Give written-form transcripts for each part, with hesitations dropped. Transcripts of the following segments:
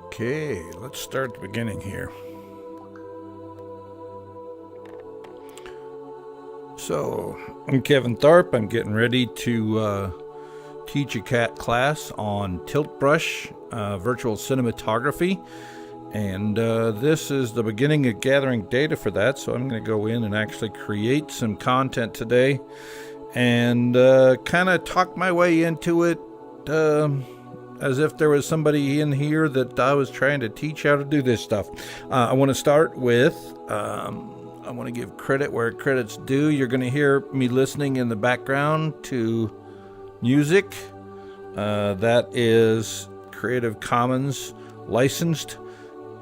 Okay, let's start at the beginning here. So, I'm Kevin Tharp. I'm getting ready to teach a class on Tilt Brush virtual cinematography. And this is the beginning of gathering data for that. So I'm going to go in and actually create some content today and kind of talk my way into it as if there was somebody in here that I was trying to teach how to do this stuff. I want to start with, I want to give credit where credit's due. You're going to hear me listening in the background to music. That is Creative Commons licensed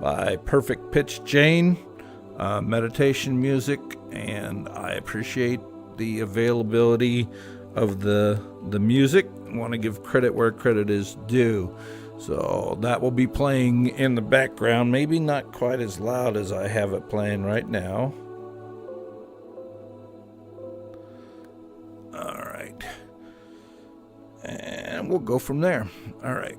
by Perfect Pitch Jane, meditation music, and I appreciate the availability of the music. I want to give credit where credit is due. So that will be playing in the background, maybe not quite as loud as I have it playing right now. All right. And we'll go from there. All right.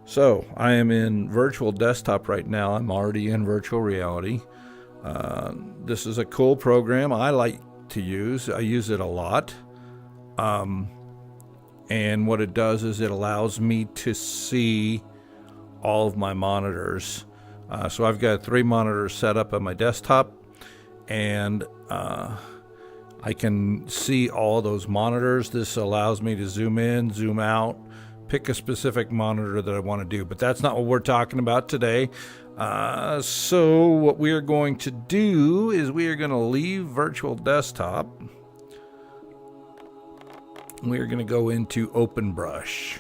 So I am in virtual desktop right now. I'm already in virtual reality. This is a cool program I like to use. I use it a lot. And what it does is it allows me to see all of my monitors. So I've got 3 monitors set up on my desktop, and I can see all those monitors. This allows me to zoom in, zoom out, pick a specific monitor that I want to do, but that's not what we're talking about today. So what we are going to do is we are going to leave virtual desktop. We are going to go into OpenBrush.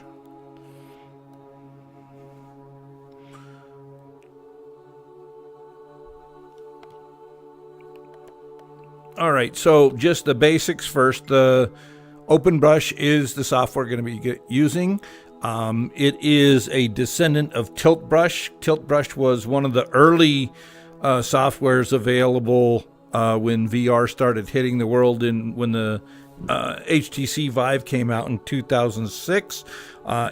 All right, so just the basics first. The OpenBrush is the software we're going to be using. It is a descendant of Tilt Brush. Tilt Brush was one of the early softwares available when VR started hitting the world, when the HTC Vive came out in 2006.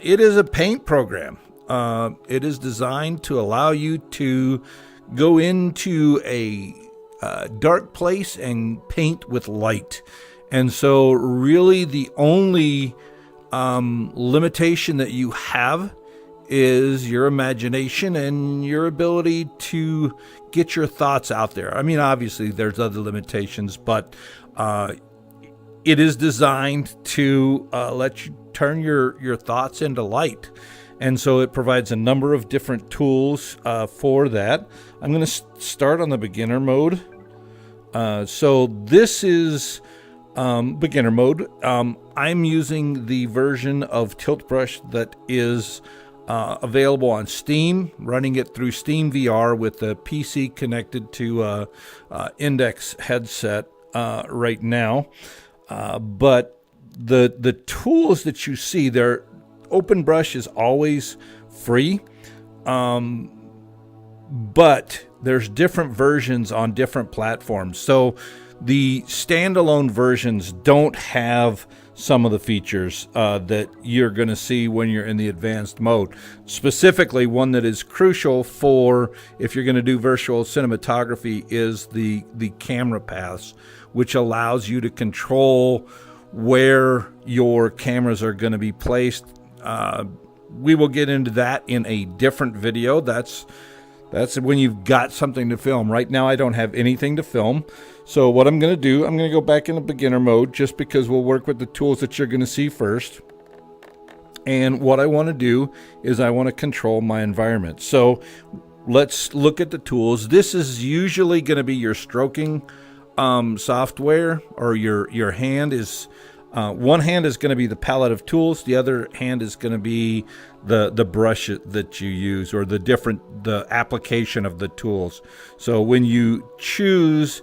It is a paint program. It is designed to allow you to go into a dark place and paint with light. And so really the only limitation that you have is your imagination and your ability to get your thoughts out there. I mean, obviously there's other limitations, but it is designed to let you turn your thoughts into light. And so it provides a number of different tools for that. I'm going to start on the beginner mode. So this is beginner mode. I'm using the version of Tilt Brush that is available on Steam, running it through Steam VR with the PC connected to Index headset right now. But the tools that you see there, OpenBrush is always free, but there's different versions on different platforms. So the standalone versions don't have some of the features that you're going to see when you're in the advanced mode. Specifically, one that is crucial for if you're going to do virtual cinematography is the camera paths, which allows you to control where your cameras are going to be placed. We will get into that in a different video. That's when you've got something to film. Right now, I don't have anything to film. So what I'm going to do, I'm going to go back into beginner mode just because we'll work with the tools that you're going to see first. And what I want to do is I want to control my environment. So let's look at the tools. This is usually going to be your stroking software, or your hand is one hand is going to be the palette of tools. The other hand is going to be the brush that you use, or the application of the tools. So when you choose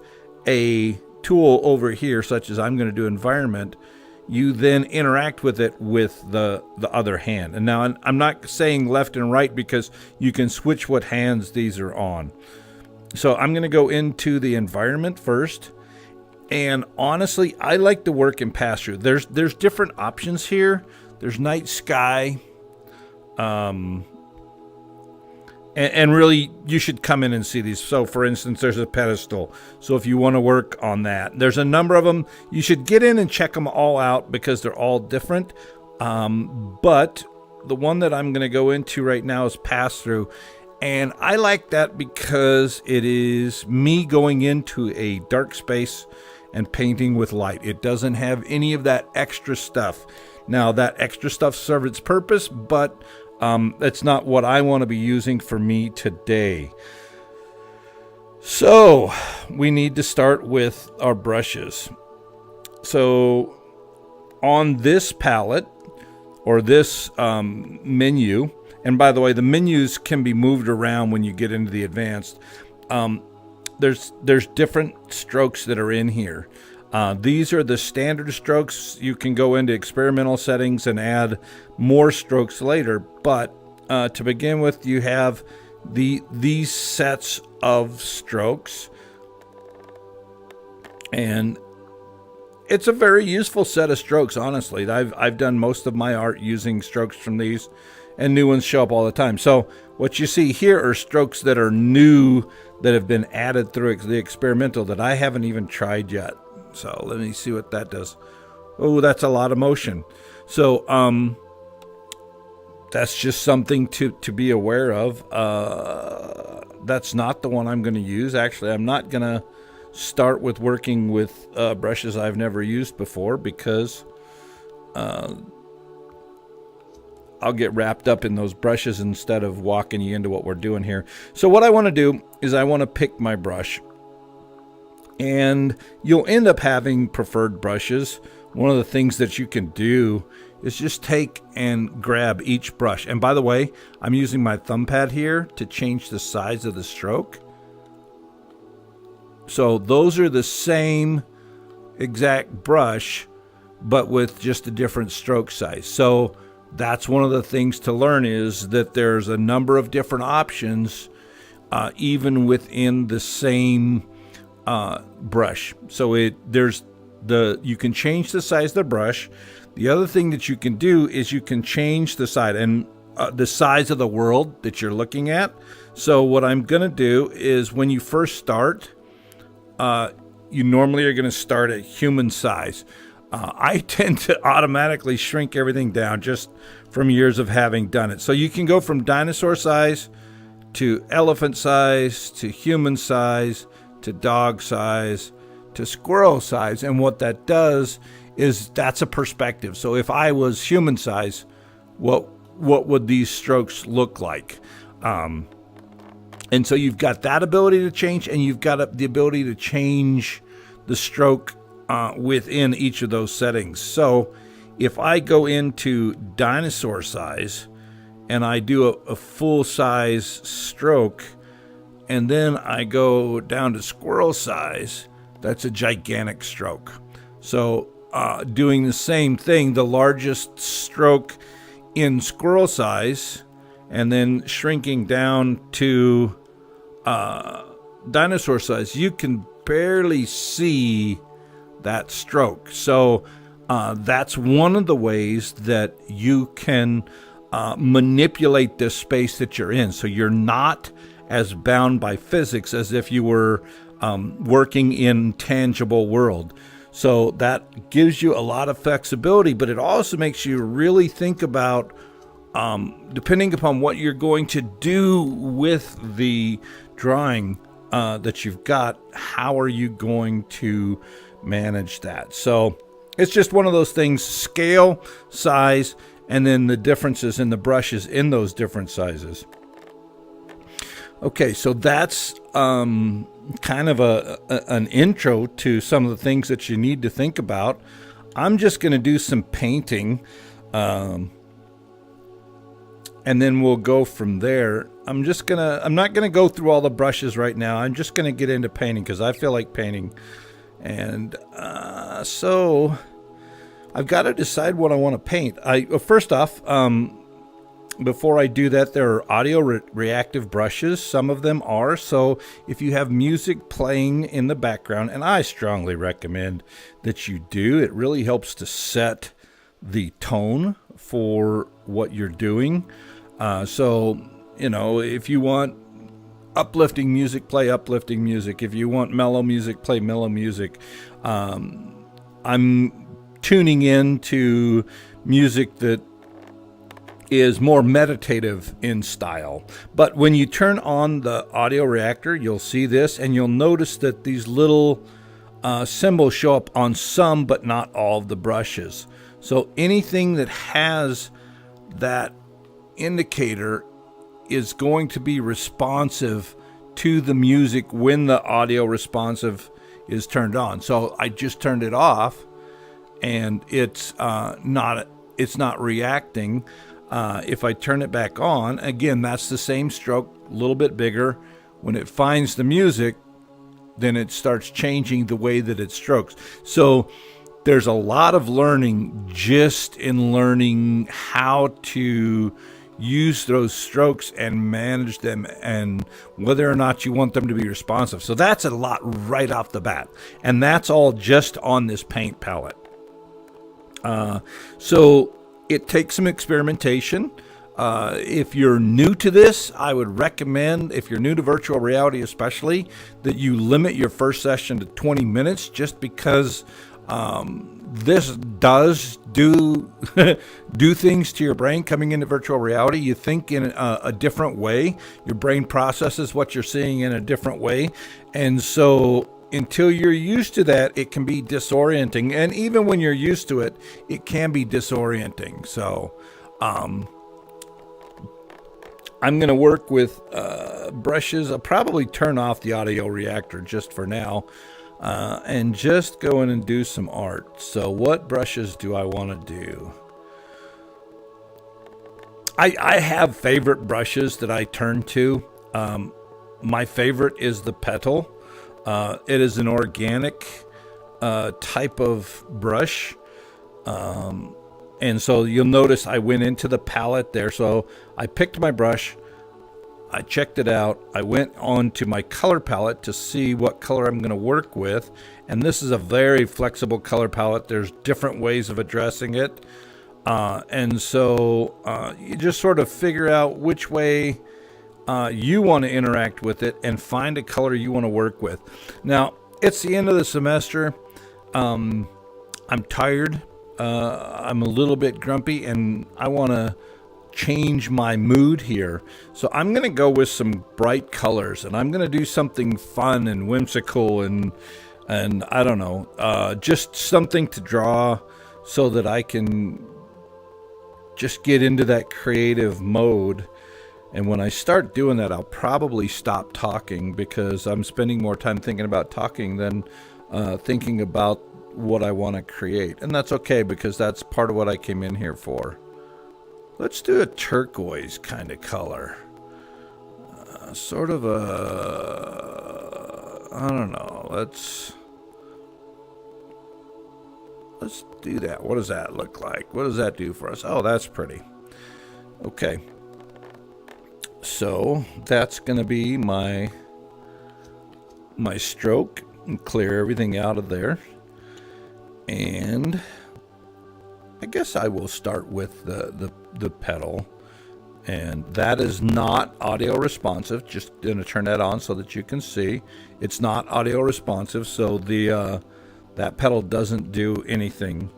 a tool over here, such as I'm going to do environment, you then interact with it with the other hand. And now I'm not saying left and right because you can switch what hands these are on. So I'm going to go into the environment first. And honestly, I like to work in pass-through. There's different options here. There's night sky. And really, you should come in and see these. So, for instance, there's a pedestal. So if you want to work on that, there's a number of them. You should get in and check them all out because they're all different. But the one that I'm going to go into right now is pass through. And I like that because it is me going into a dark space and painting with light. It doesn't have any of that extra stuff. Now, that extra stuff serves its purpose, but that's not what I want to be using for me today. So we need to start with our brushes. So on this palette or this menu, and by the way, the menus can be moved around when you get into the advanced. There's different strokes that are in here. These are the standard strokes. You can go into experimental settings and add more strokes later. But to begin with, you have these sets of strokes. And it's a very useful set of strokes, honestly. I've done most of my art using strokes from these, and new ones show up all the time. So what you see here are strokes that are new, that have been added through the experimental that I haven't even tried yet. So let me see what that does. Oh, that's a lot of motion. So that's just something to be aware of. That's not the one I'm going to use. Actually, I'm not going to start with working with brushes I've never used before because I'll get wrapped up in those brushes instead of walking you into what we're doing here. So what I want to do is I want to pick my brush. And you'll end up having preferred brushes. One of the things that you can do is just take and grab each brush. And by the way, I'm using my thumb pad here to change the size of the stroke. So those are the same exact brush, but with just a different stroke size. So that's one of the things to learn, is that there's a number of different options, even within the same brush. So you can change the size of the brush. The other thing that you can do is you can change the size and the size of the world that you're looking at. So what I'm going to do is, when you first start, you normally are going to start at human size. I tend to automatically shrink everything down just from years of having done it. So you can go from dinosaur size to elephant size to human size to dog size to squirrel size. And what that does is that's a perspective. So if I was human size, what would these strokes look like? And so you've got that ability to change, and you've got the ability to change the stroke within each of those settings. So if I go into dinosaur size and I do a full size stroke, and then I go down to squirrel size, that's a gigantic stroke. So doing the same thing, the largest stroke in squirrel size, and then shrinking down to dinosaur size, you can barely see that stroke. So that's one of the ways that you can manipulate the space that you're in. So you're not as bound by physics as if you were working in tangible world. So that gives you a lot of flexibility, but it also makes you really think about, depending upon what you're going to do with the drawing that you've got, how are you going to manage that? So it's just one of those things: scale, size, and then the differences in the brushes in those different sizes. Okay, so that's kind of an intro to some of the things that you need to think about. I'm just going to do some painting, and then we'll go from there. I'm not going to go through all the brushes right now. I'm just going to get into painting because I feel like painting. And so I've got to decide what I want to paint. First off, before I do that, there are audio reactive brushes. Some of them are. So if you have music playing in the background, and I strongly recommend that you do, it really helps to set the tone for what you're doing. So, if you want uplifting music, play uplifting music. If you want mellow music, play mellow music. I'm tuning in to music that is more meditative in style. But when you turn on the audio reactor, you'll see this, and you'll notice that these little symbols show up on some but not all of the brushes. So anything that has that indicator is going to be responsive to the music when the audio responsive is turned on. So I just turned it off, and it's not reacting. If I turn it back on, again, that's the same stroke, a little bit bigger. When it finds the music, then it starts changing the way that it strokes. So there's a lot of learning just in learning how to use those strokes and manage them, and whether or not you want them to be responsive. So that's a lot right off the bat, and that's all just on this paint palette. So it takes some experimentation. If you're new to this, I would recommend, if you're new to virtual reality especially, that you limit your first session to 20 minutes, just because this does do do things to your brain coming into virtual reality. You think in a different way. Your brain processes what you're seeing in a different way. And so until you're used to that, it can be disorienting. And even when you're used to it, it can be disorienting. So I'm going to work with brushes. I'll probably turn off the audio reactor just for now. And just go in and do some art. So what brushes do I want to do? I have favorite brushes that I turn to. My favorite is the Petal. It is an organic type of brush. And so you'll notice I went into the palette there. So I picked my brush. I checked it out. I went on to my color palette to see what color I'm going to work with. And this is a very flexible color palette. There's different ways of addressing it. And so you just sort of figure out which way you want to interact with it and find a color you want to work with. Now, it's the end of the semester. I'm tired. I'm a little bit grumpy, and I want to change my mood here. So I'm going to go with some bright colors, and I'm going to do something fun and whimsical and I don't know, just something to draw so that I can just get into that creative mode. And when I start doing that, I'll probably stop talking, because I'm spending more time thinking about talking than thinking about what I want to create. And that's okay, because that's part of what I came in here for. Let's do a turquoise kind of color. Sort of a, I don't know, let's do that. What does that look like? What does that do for us? Oh, that's pretty. Okay. So that's going to be my stroke, and clear everything out of there. And I guess I will start with the Petal, and that is not audio responsive. Just going to turn that on so that you can see it's not audio responsive. So the that Petal doesn't do anything.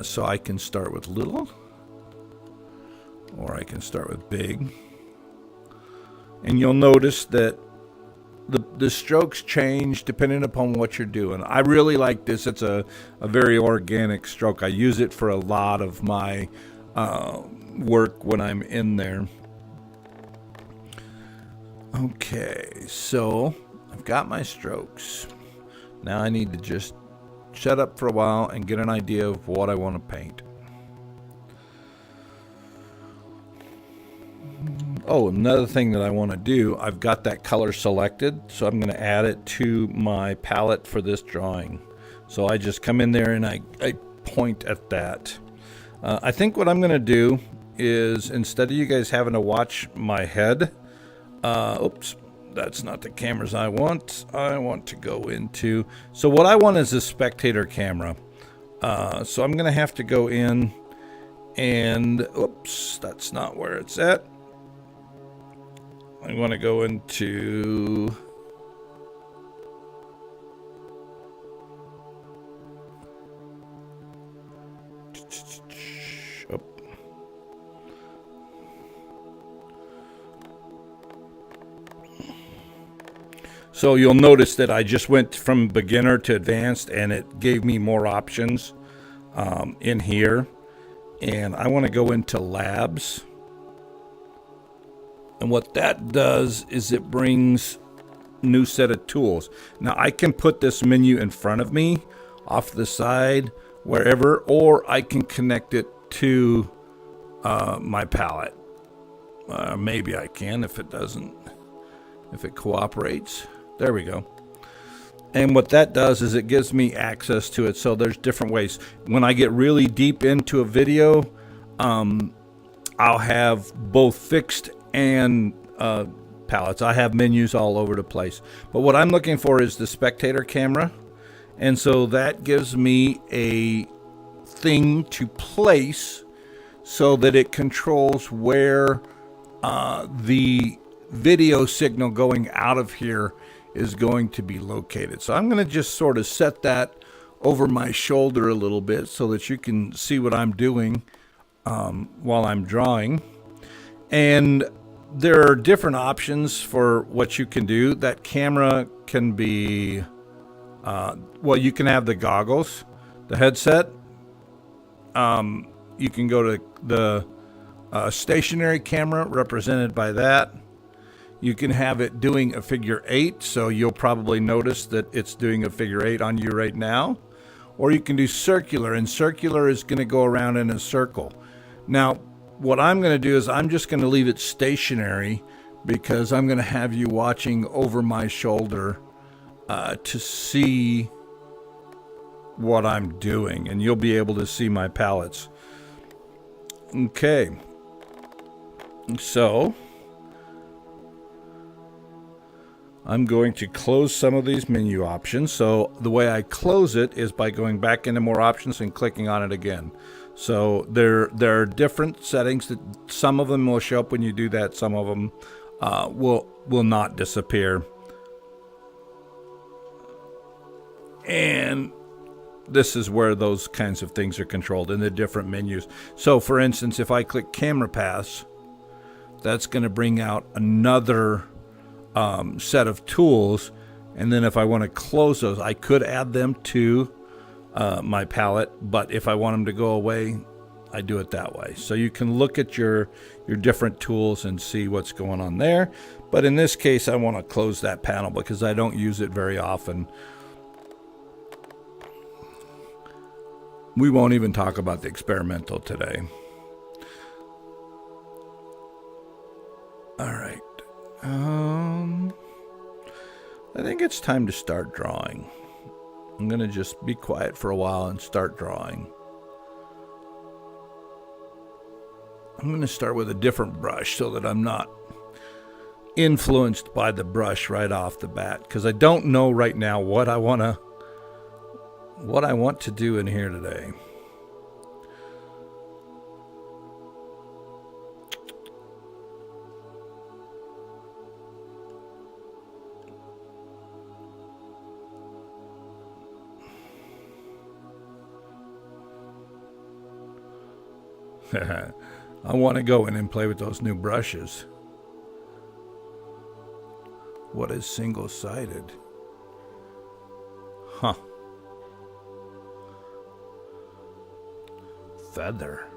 So I can start with little, or I can start with big, and you'll notice that the strokes change depending upon what you're doing. I really like this. It's a very organic stroke. I use it for a lot of my work when I'm in there. Okay, so I've got my strokes. Now I need to just shut up for a while and get an idea of what I want to paint. Oh, another thing that I want to do, I've got that color selected, so I'm going to add it to my palette for this drawing. So I just come in there and I point at that. I think what I'm going to do is, instead of you guys having to watch my head, oops, that's not the cameras I want. I want to go into, so what I want is a spectator camera. So I'm going to have to go in And oops, that's not where it's at. I want to go into oh. So you'll notice that I just went from beginner to advanced, and it gave me more options in here. And I want to go into labs. And what that does is it brings new set of tools. Now I can put this menu in front of me, off the side, wherever, or I can connect it to my palette. Maybe I can if it doesn't, if it cooperates. There we go. And what that does is it gives me access to it. So there's different ways. When I get really deep into a video, I'll have both fixed and palettes. I have menus all over the place. But what I'm looking for is the spectator camera. And so that gives me a thing to place so that it controls where the video signal going out of here is going to be located. So I'm going to just sort of set that over my shoulder a little bit so that you can see what I'm doing while I'm drawing. And there are different options for what you can do. That camera can be, well, you can have the goggles, the headset. You can go to the stationary camera represented by that. You can have it doing a figure 8, so you'll probably notice that it's doing a figure 8 on you right now. Or you can do circular, and circular is going to go around in a circle. Now, what I'm going to do is I'm just going to leave it stationary because I'm going to have you watching over my shoulder to see what I'm doing, and you'll be able to see my palettes. Okay, so I'm going to close some of these menu options. So the way I close it is by going back into more options and clicking on it again. So there are different settings that some of them will show up when you do that. Some of them will not disappear. And this is where those kinds of things are controlled in the different menus. So for instance, if I click camera paths, that's going to bring out another set of tools. And then if I want to close those, I could add them to my palette, but if I want them to go away, I do it that way. So you can look at your different tools and see what's going on there. But in this case, I want to close that panel because I don't use it very often. We won't even talk about the experimental today. All right. I think it's time to start drawing. I'm going to just be quiet for a while and start drawing. I'm going to start with a different brush so that I'm not influenced by the brush right off the bat, because I don't know right now what I want to do in here today. I want to go in and play with those new brushes. What is single-sided? Huh. Feather.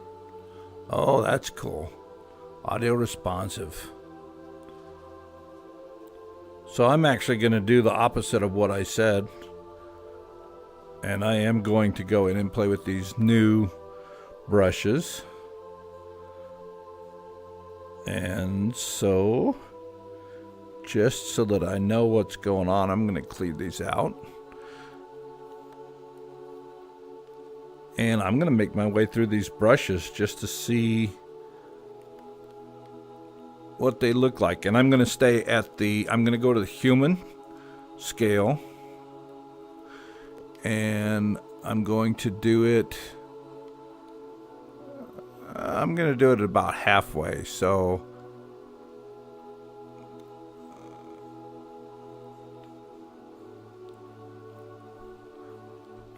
Oh, that's cool. Audio responsive. So I'm actually going to do the opposite of what I said. And I am going to go in and play with these new brushes. And so, just so that I know what's going on, I'm going to cleave these out. And I'm going to make my way through these brushes just to see what they look like. And I'm going to stay at I'm going to go to the human scale. And I'm going to do it I'm going to do it about halfway. So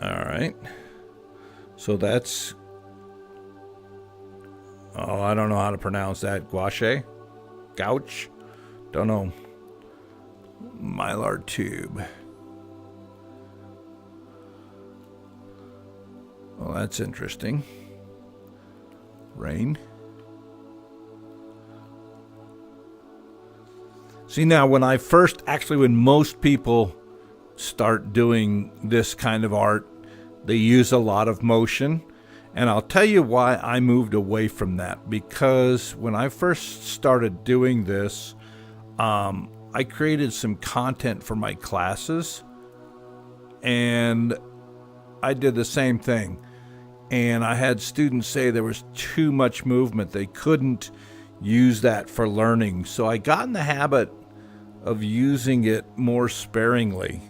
all right. So that's, oh, I don't know how to pronounce that. Gouache? Gouch? Don't know. Mylar tube. Well, that's interesting. Rain. See, now when most people start doing this kind of art, they use a lot of motion. And I'll tell you why I moved away from that. Because when I first started doing this, I created some content for my classes. And I did the same thing. And I had students say there was too much movement. They couldn't use that for learning. So I got in the habit of using it more sparingly.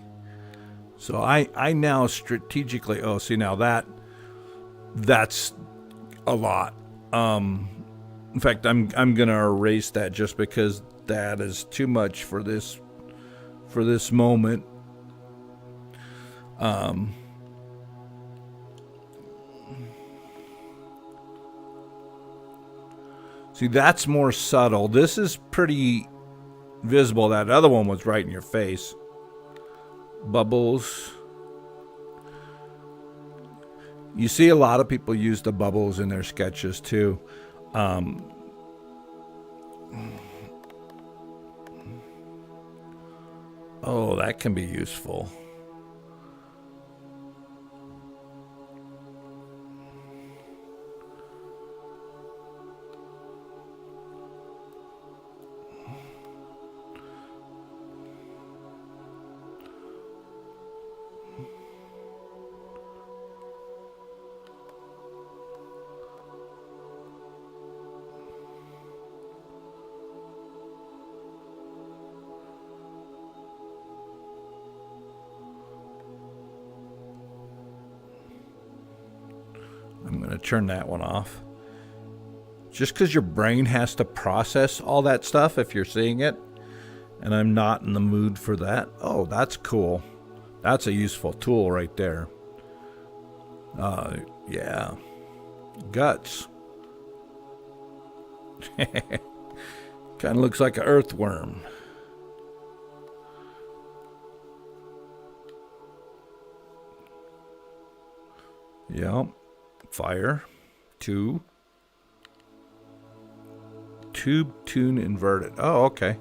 So I now strategically, oh, see, now that's a lot. In fact, I'm going to erase that just because that is too much for this moment. See, that's more subtle. This is pretty visible. That other one was right in your face. Bubbles. You see a lot of people use the bubbles in their sketches too. Oh, that can be useful. I'm going to turn that one off. Just because your brain has to process all that stuff if you're seeing it, and I'm not in the mood for that. Oh, that's cool. That's a useful tool right there. Yeah. Guts. Kind of looks like an earthworm. Yep. Fire. Tube. Tube tune inverted. Oh, okay.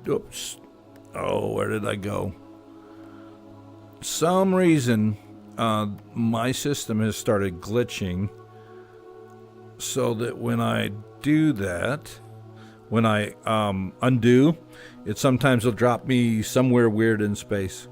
Oops. Oh, where did I go? Some reason my system has started glitching so that when I do that, when I undo, it sometimes will drop me somewhere weird in space.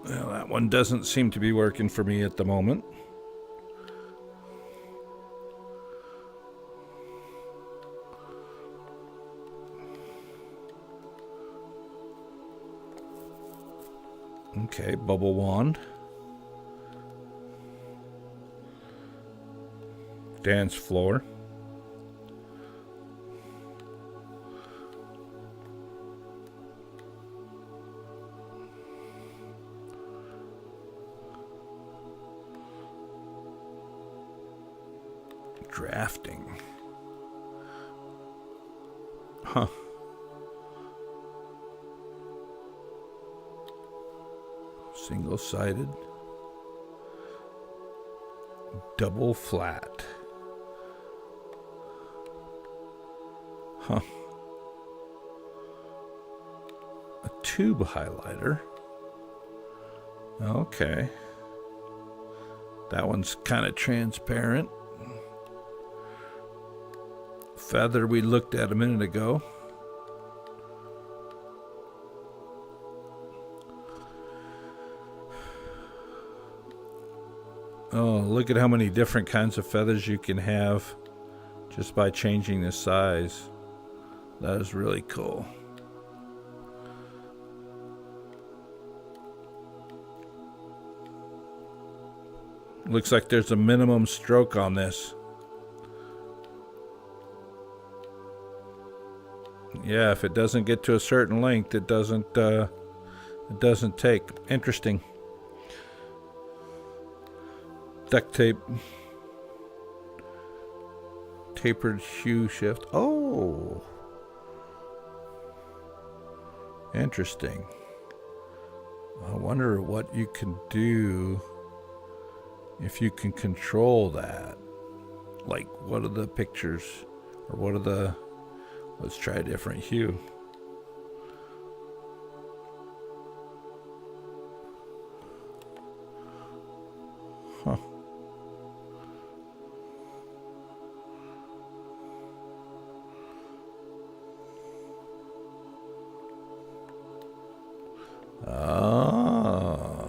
Well, that one doesn't seem to be working for me at the moment. Okay, bubble wand. Dance floor. Drafting. Huh. Single-sided. Double flat. Huh. A tube highlighter. Okay. That one's kind of transparent. Feather we looked at a minute ago. Oh, look at how many different kinds of feathers you can have just by changing the size. That is really cool. Looks like there's a minimum stroke on this. Yeah, if it doesn't get to a certain length, it doesn't take. Interesting. Duct tape. Tapered hue shift. Oh. Interesting. I wonder what you can do if you can control that. Like, what are the pictures? Or what are the... Let's try a different hue. Huh. Ah.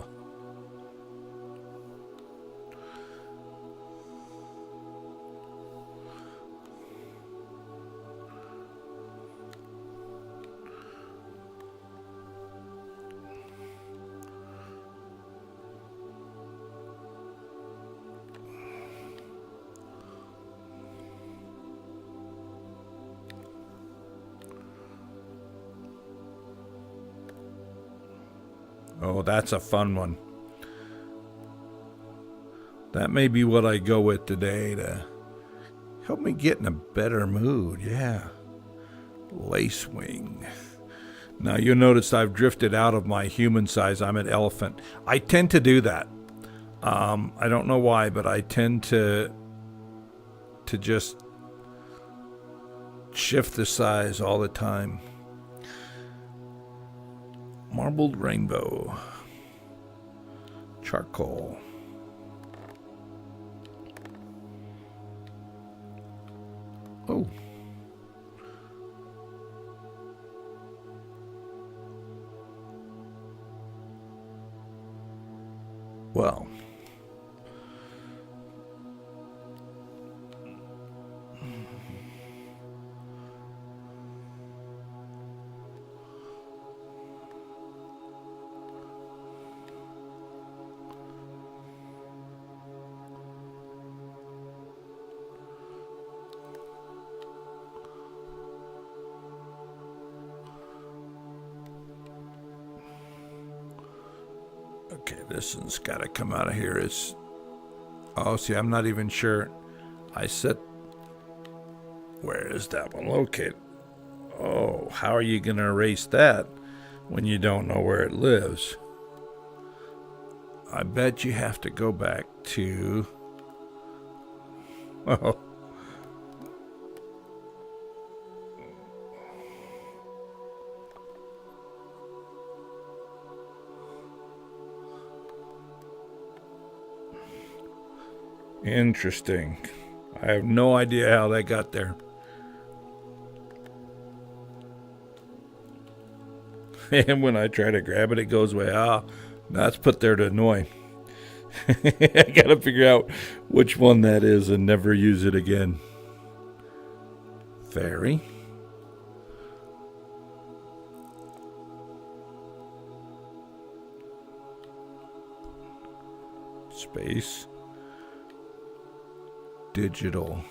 Oh, that's a fun one. That may be what I go with today to help me get in a better mood. Yeah. Lace wing. Now, you'll notice I've drifted out of my human size. I'm an elephant. I tend to do that. I don't know why, but I tend to just shift the size all the time. Marbled rainbow. Charcoal. Oh. Well. Okay, this one's got to come out of here. It's... Oh, see, I'm not even sure. I set... Where is that one located? Oh, how are you going to erase that when you don't know where it lives? I bet you have to go back to... Oh. Interesting. I have no idea how that got there. And when I try to grab it, it goes away. Ah, that's put there to annoy. I gotta figure out which one that is and never use it again. Fairy. Space. Digital.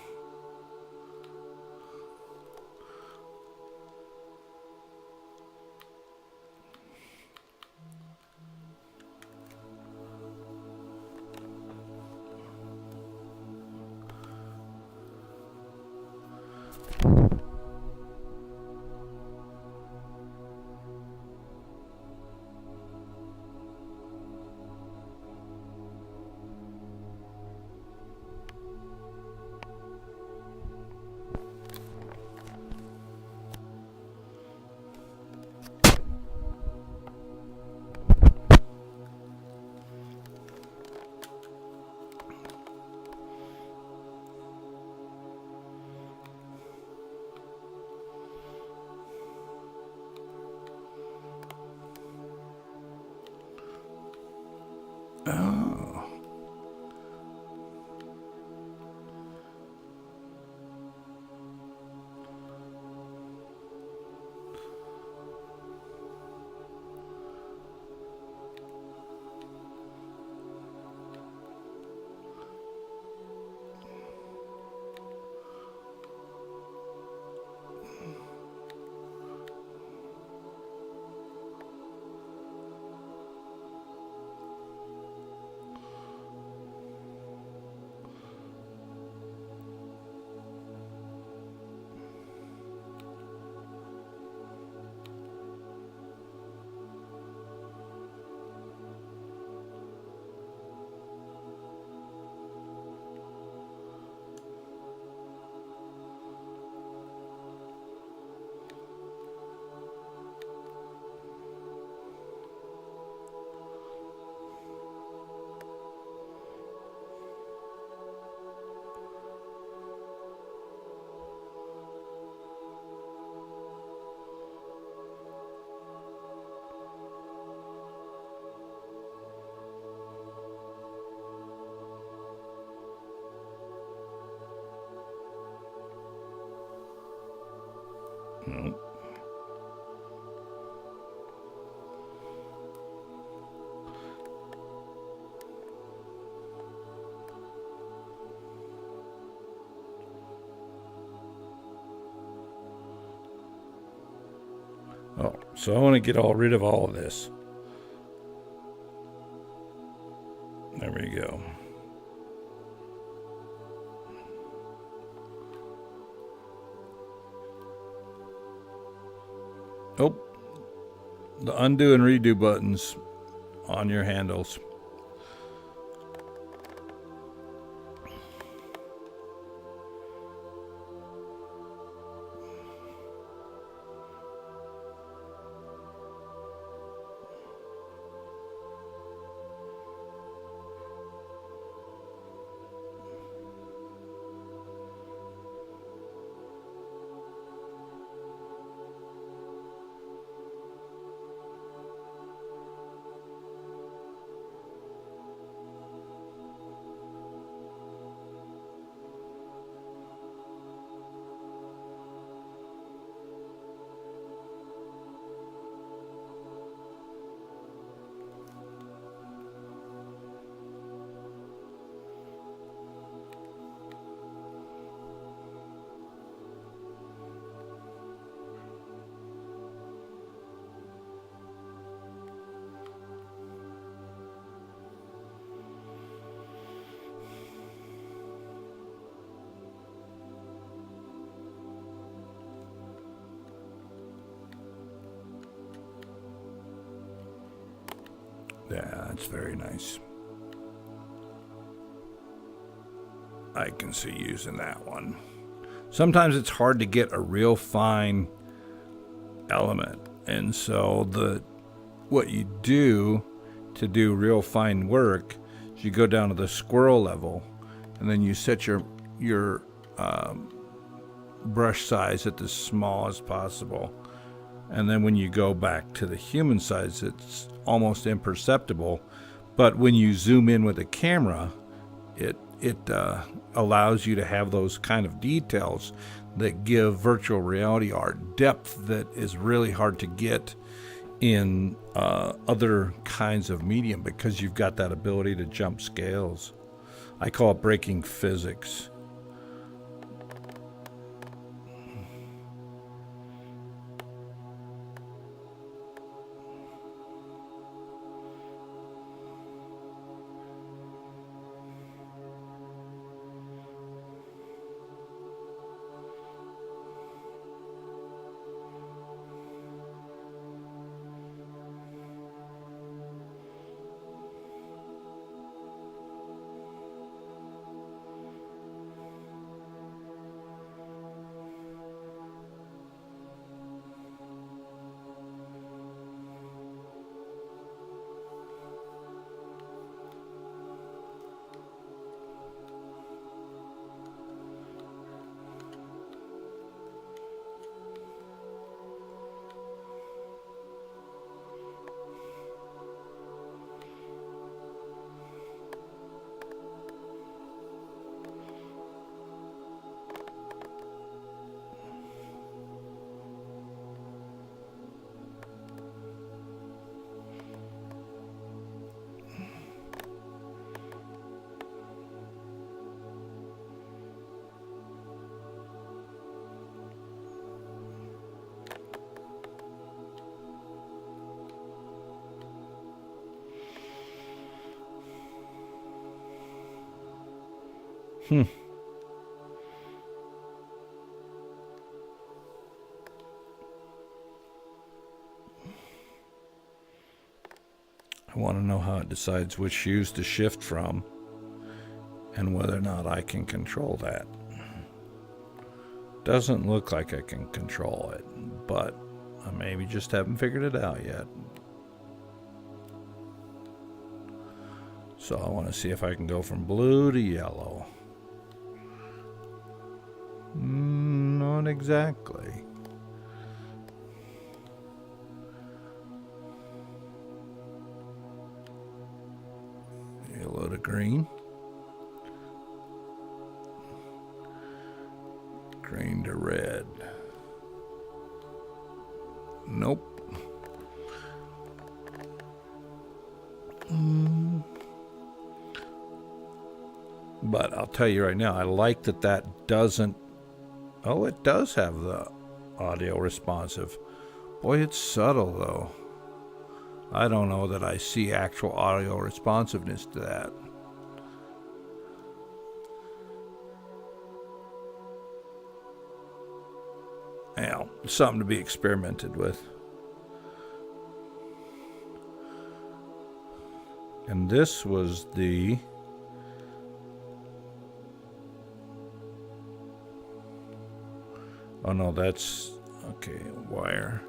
Nope. Oh, so I want to get rid of all of this. There we go. Oh, the undo and redo buttons on your handles. Yeah, that's very nice. I can see using that one. Sometimes it's hard to get a real fine element, and so what you do to do real fine work is you go down to the squirrel level, and then you set your brush size at the smallest possible. And then when you go back to the human size, it's almost imperceptible. But when you zoom in with a camera, it allows you to have those kind of details that give virtual reality art depth that is really hard to get in other kinds of medium, because you've got that ability to jump scales. I call it breaking physics. I want to know how it decides which shoes to shift from and whether or not I can control that. Doesn't look like I can control it, but I maybe just haven't figured it out yet. So I want to see if I can go from blue to yellow. Not exactly. Yellow to green. Green to red. But I'll tell you right now, I like that that doesn't. Oh, it does have the audio responsive. Boy, it's subtle though. I don't know that I see actual audio responsiveness to that. Yeah, something to be experimented with. And this was the oh no, that's okay, wire.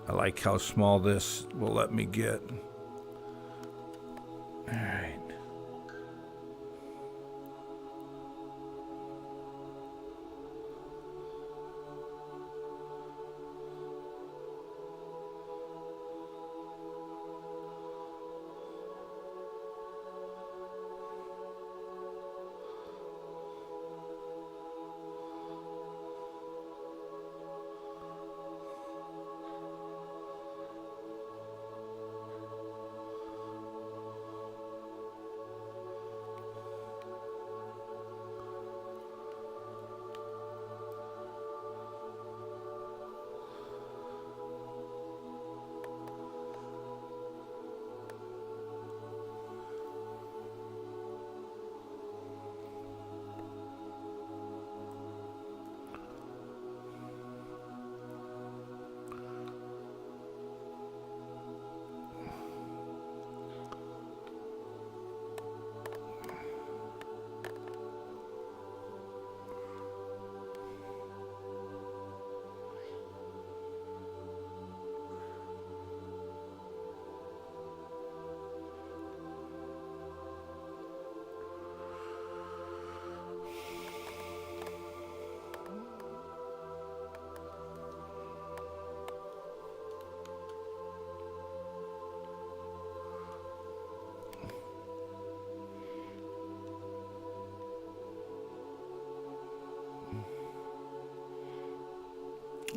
I like how small this will let me get. All right.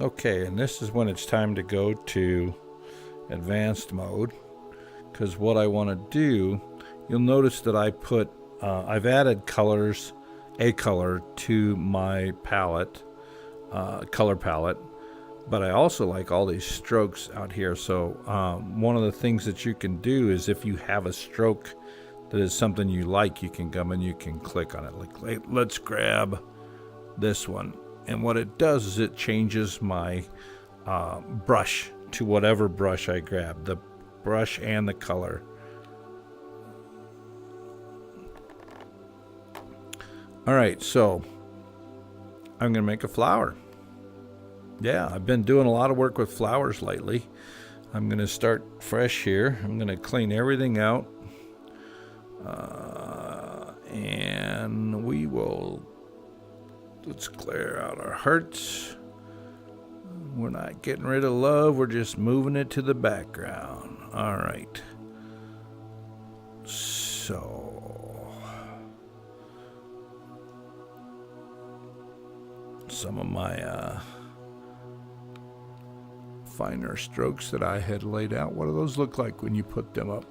Okay, and this is when it's time to go to advanced mode, because what I want to do, you'll notice that I've added colors, a color to my palette, color palette, but I also like all these strokes out here. So one of the things that you can do is if you have a stroke that is something you like, you can come and you can click on it. Like, let's grab this one. And what it does is it changes my brush to whatever brush I grab, the brush and the color. All right, so I'm going to make a flower. Yeah, I've been doing a lot of work with flowers lately. I'm going to start fresh here. I'm going to clean everything out. And we will, let's clear out our hearts. We're not getting rid of love. We're just moving it to the background. All right. So, some of my finer strokes that I had laid out. What do those look like when you put them up?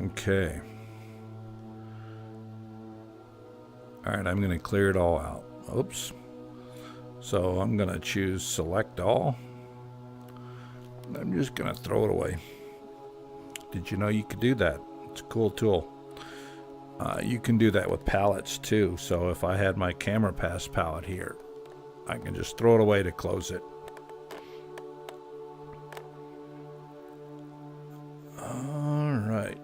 Okay. All right, I'm going to clear it all out. Oops. So I'm going to choose select all. I'm just going to throw it away. Did you know you could do that? It's a cool tool. You can do that with palettes too. So if I had my Camera Pass palette here, I can just throw it away to close it. All right.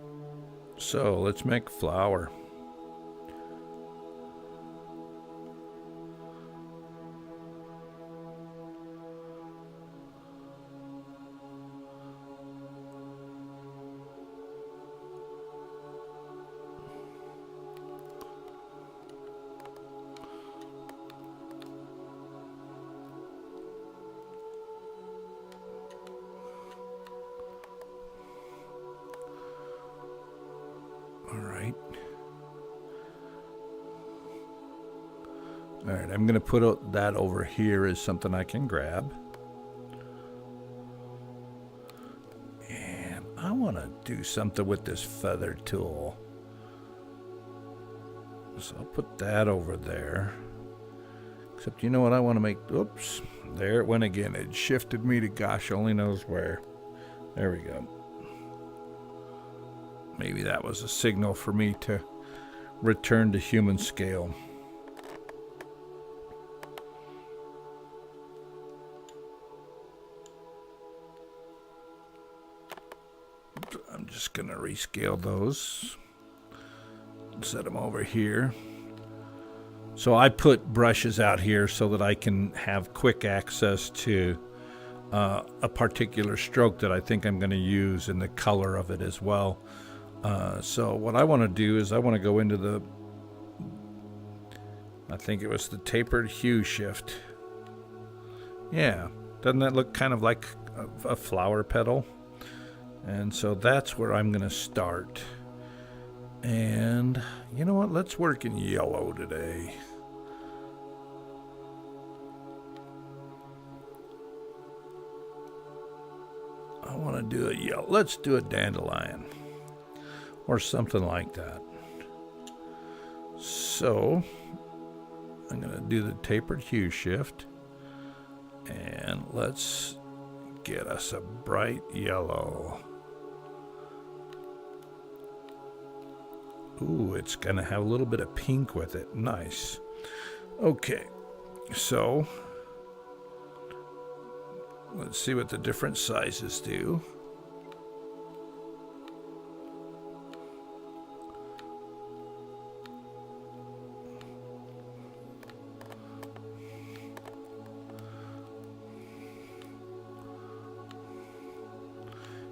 So let's make a flower. All right. All right, I'm going to put that over here as something I can grab. And I want to do something with this feather tool. So I'll put that over there. Except, you know what I want to make? Oops, there it went again. It shifted me to gosh only knows where. There we go. Maybe that was a signal for me to return to human scale. I'm just going to rescale those. Set them over here. So I put brushes out here so that I can have quick access to a particular stroke that I think I'm going to use and the color of it as well. So what I want to do is I want to go into the, I think it was the tapered hue shift. Yeah, doesn't that look kind of like a flower petal? And so that's where I'm going to start. And you know what? Let's work in yellow today. I want to do a yellow. Let's do a dandelion or something like that. So I'm going to do the tapered hue shift. And let's get us a bright yellow. Ooh, it's going to have a little bit of pink with it. Nice. Okay, so let's see what the different sizes do.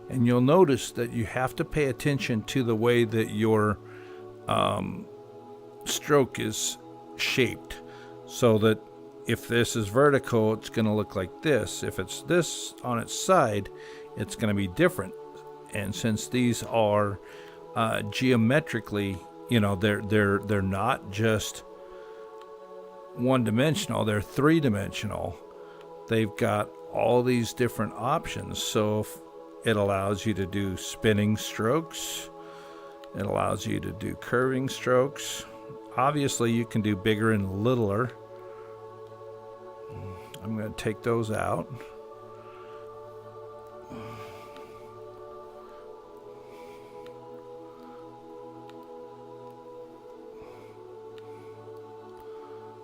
And you'll notice that you have to pay attention to the way that your stroke is shaped, so that if this is vertical, it's going to look like this. If it's this on its side, it's going to be different. And since these are geometrically, you know, they're not just one-dimensional, they're three-dimensional. They've got all these different options. So it allows you to do spinning strokes. It allows you to do curving strokes. Obviously, you can do bigger and littler. I'm going to take those out.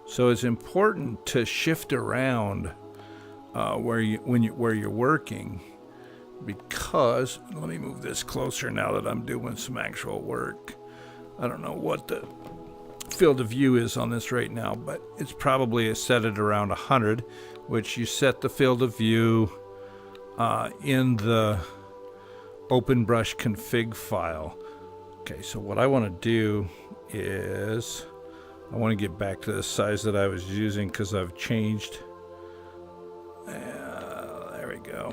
So it's important to shift around where you're working, because let me move this closer now that I'm doing some actual work. I don't know what the field of view is on this right now, but it's probably set at around 100, which you set the field of view in the OpenBrush config file. Okay, so what I want to do is I want to get back to the size that I was using because I've changed. There we go.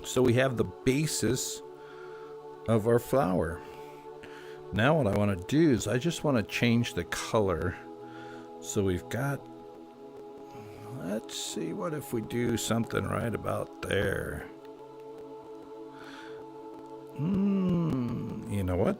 So we have the basis of our flower. Now what I want to do is I just want to change the color. So we've got, let's see, what if we do something right about there? You know what?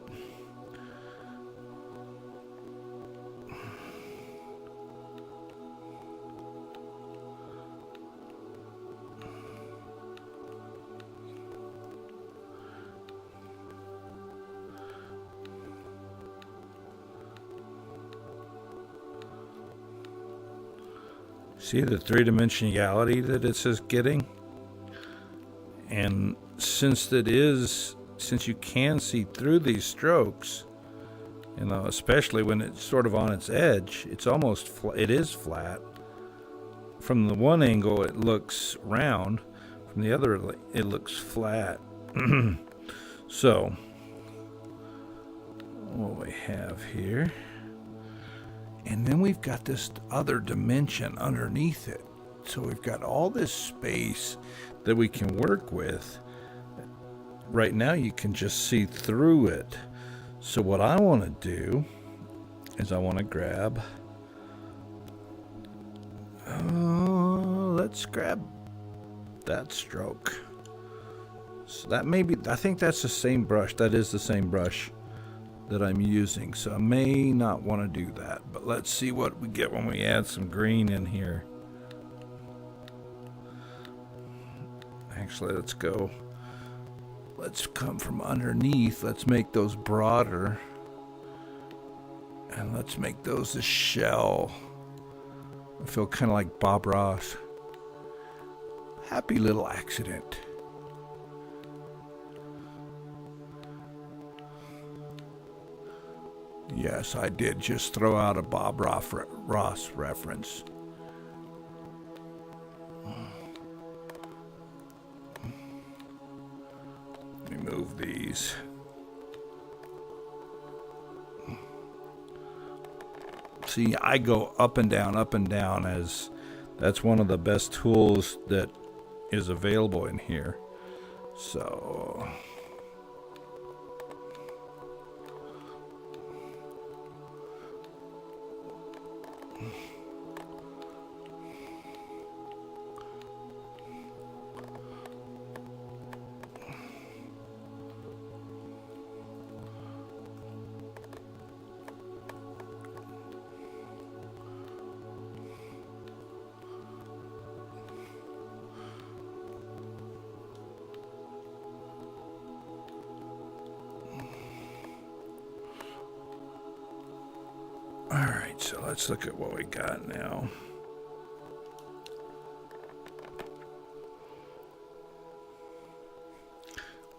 See the three-dimensionality that it says getting? And since you can see through these strokes, you know, especially when it's sort of on its edge, it is flat. From the one angle, it looks round. From the other, it looks flat. So, what we have here And then we've got this other dimension underneath it. So we've got all this space that we can work with. Right now you can just see through it. So what I want to do is I want to grab, let's grab that stroke. So that may be, I think that's the same brush. That is the same brush that I'm using. So I may not want to do that, but let's see what we get when we add some green in here. Actually, let's come from underneath. Let's make those broader. And let's make those a shell. I feel kind of like Bob Ross. Happy little accident. Yes, I did just throw out a Bob Ross reference. Let me move these. See, I go up and down, as that's one of the best tools that is available in here. So alright, so let's look at what we got now.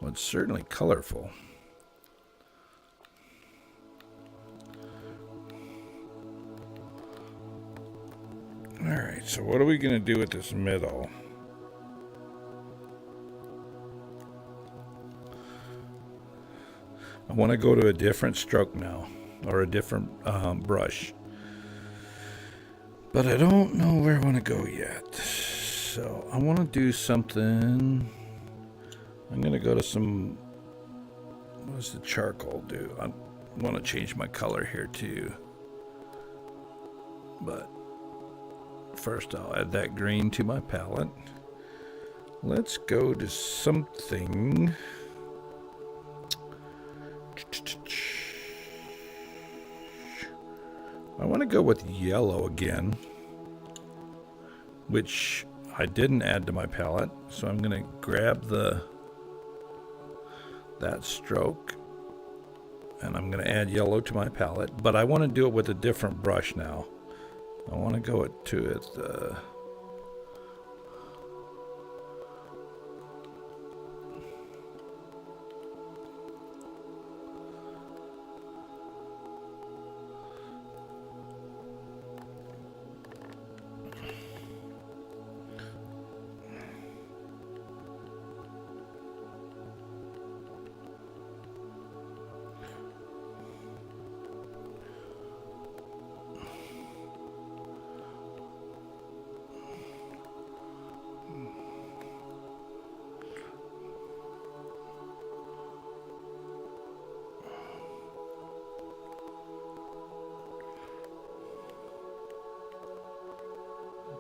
Well, it's certainly colorful. Alright, so what are we going to do with this middle? I want to go to a different stroke now, or a different brush. But I don't know where I want to go yet. So I want to do something. I'm going to go to some, what does the charcoal do? I want to change my color here too. But first I'll add that green to my palette. Let's go to something. I want to go with yellow again, which I didn't add to my palette. So I'm going to grab that stroke and I'm going to add yellow to my palette, but I want to do it with a different brush now. I want to go to it.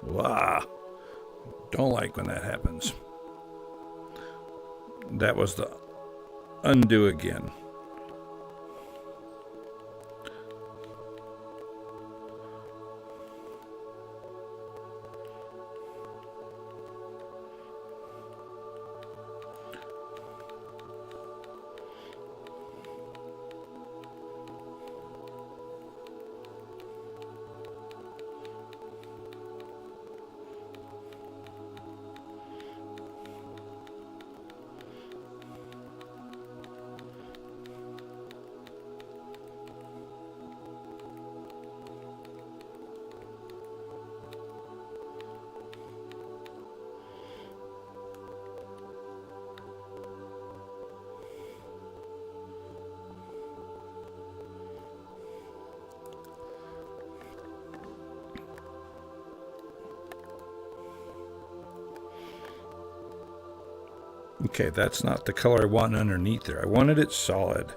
Wow. Don't like when that happens. That was the undo again. Okay, that's not the color I want underneath there. I wanted it solid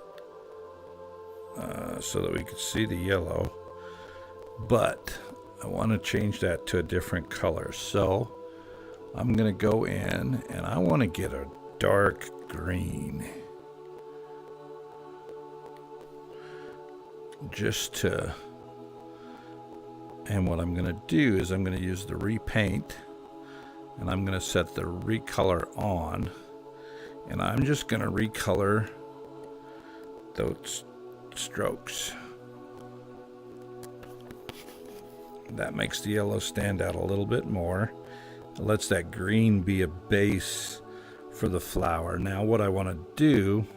so that we could see the yellow, but I want to change that to a different color. So I'm going to go in and I want to get a dark green. And what I'm going to do is I'm going to use the repaint, and I'm going to set the recolor on, and I'm just going to recolor those strokes. That makes the yellow stand out a little bit more. It lets that green be a base for the flower. Now what I want to do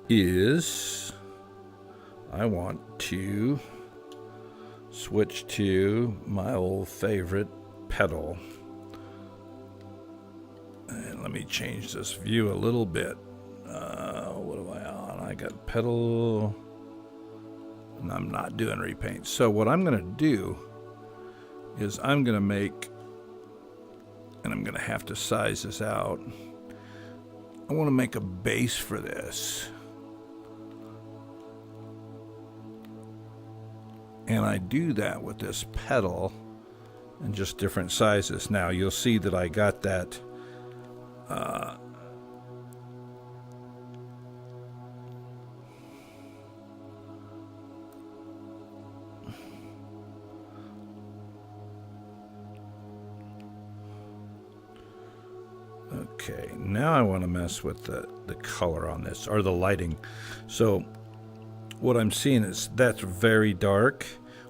is I want to switch to my old favorite petal. And let me change this view a little bit. What am I on? I got petal, and I'm not doing repaint. So what I'm going to do is I'm going to make, and I'm going to have to size this out. I want to make a base for this. And I do that with this petal in just different sizes. Now you'll see that I got that okay, now I want to mess with the color on this, or the lighting. So what I'm seeing is that's very dark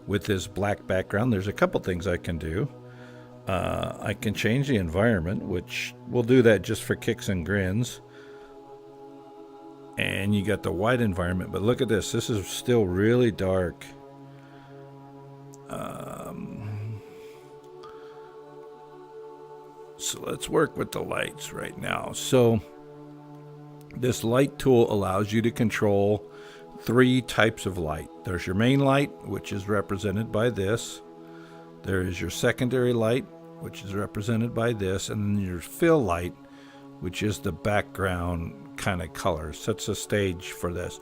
with this black background. There's a couple things I can do. I can change the environment, which we'll do that just for kicks and grins. And you got the white environment, but look at this. This is still really dark. So let's work with the lights right now. So this light tool allows you to control 3 types of light. There's your main light, which is represented by this. There is your secondary light, which is represented by this, and then your fill light, which is the background kind of color. Sets a stage for this.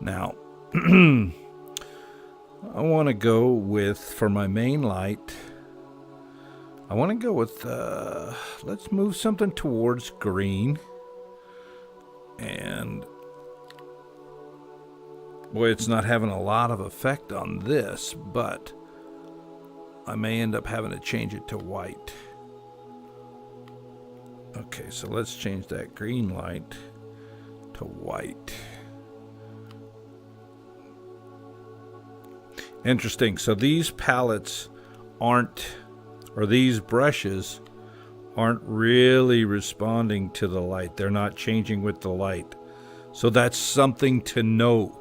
Now, I want to go with, for my main light, I want to go with, let's move something towards green. And boy, it's not having a lot of effect on this, but I may end up having to change it to white. Okay, so let's change that green light to white. Interesting. So these palettes aren't, or these brushes aren't really responding to the light. They're not changing with the light. So that's something to note.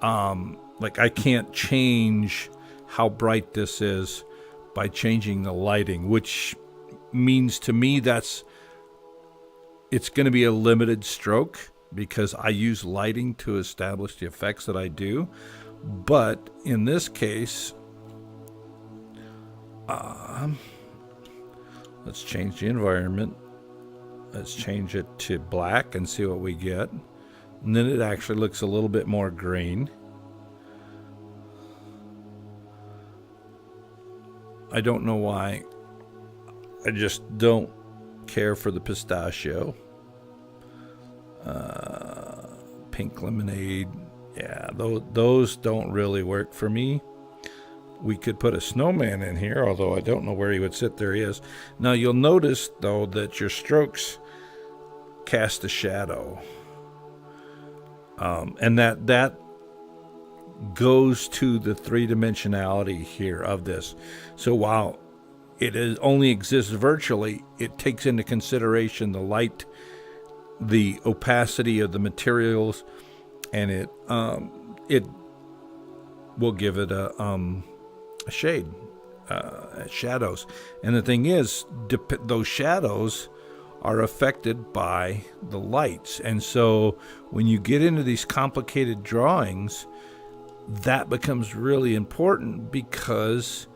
Like I can't change how bright this is by changing the lighting, which means to me it's going to be a limited stroke because I use lighting to establish the effects that I do. But in this case, let's change the environment. Let's change it to black and see what we get. And then it actually looks a little bit more green. I don't know why. I just don't care for the pistachio. Pink lemonade. Yeah, those don't really work for me. We could put a snowman in here, although I don't know where he would sit. There he is. Now you'll notice, though, that your strokes cast a shadow. And that goes to the 3-dimensionality here of this. So while it only exists virtually, it takes into consideration the light, the opacity of the materials, and it will give it a shade, shadows. And the thing is, those shadows are affected by the lights. And so when you get into these complicated drawings, that becomes really important because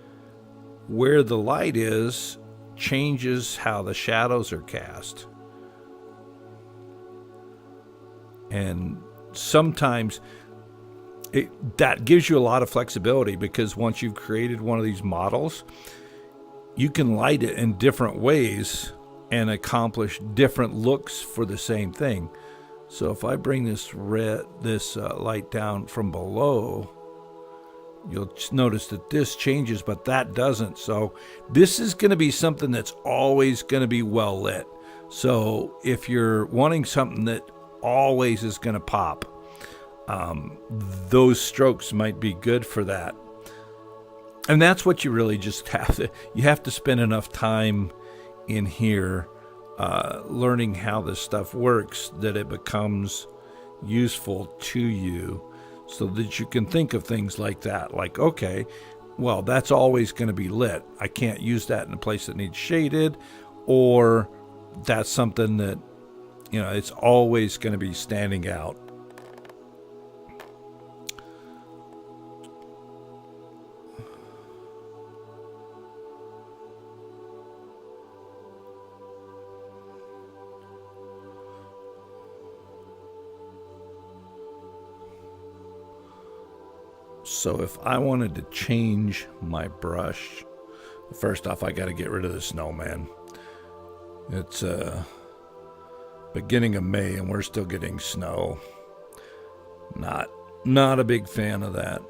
where the light is changes how the shadows are cast. And sometimes that gives you a lot of flexibility, because once you've created one of these models, you can light it in different ways and accomplish different looks for the same thing. So if I bring this light down from below, you'll notice that this changes, but that doesn't. So this is going to be something that's always going to be well lit. So if you're wanting something that always is going to pop, those strokes might be good for that. And that's what you really just have to spend enough time in here learning how this stuff works, that it becomes useful to you, so that you can think of things like that. Like, okay, well, that's always going to be lit. I can't use that in a place that needs shaded, or that's something that, it's always going to be standing out. So if I wanted to change my brush, first off, I got to get rid of the snowman. It's beginning of May and we're still getting snow. Not a big fan of that.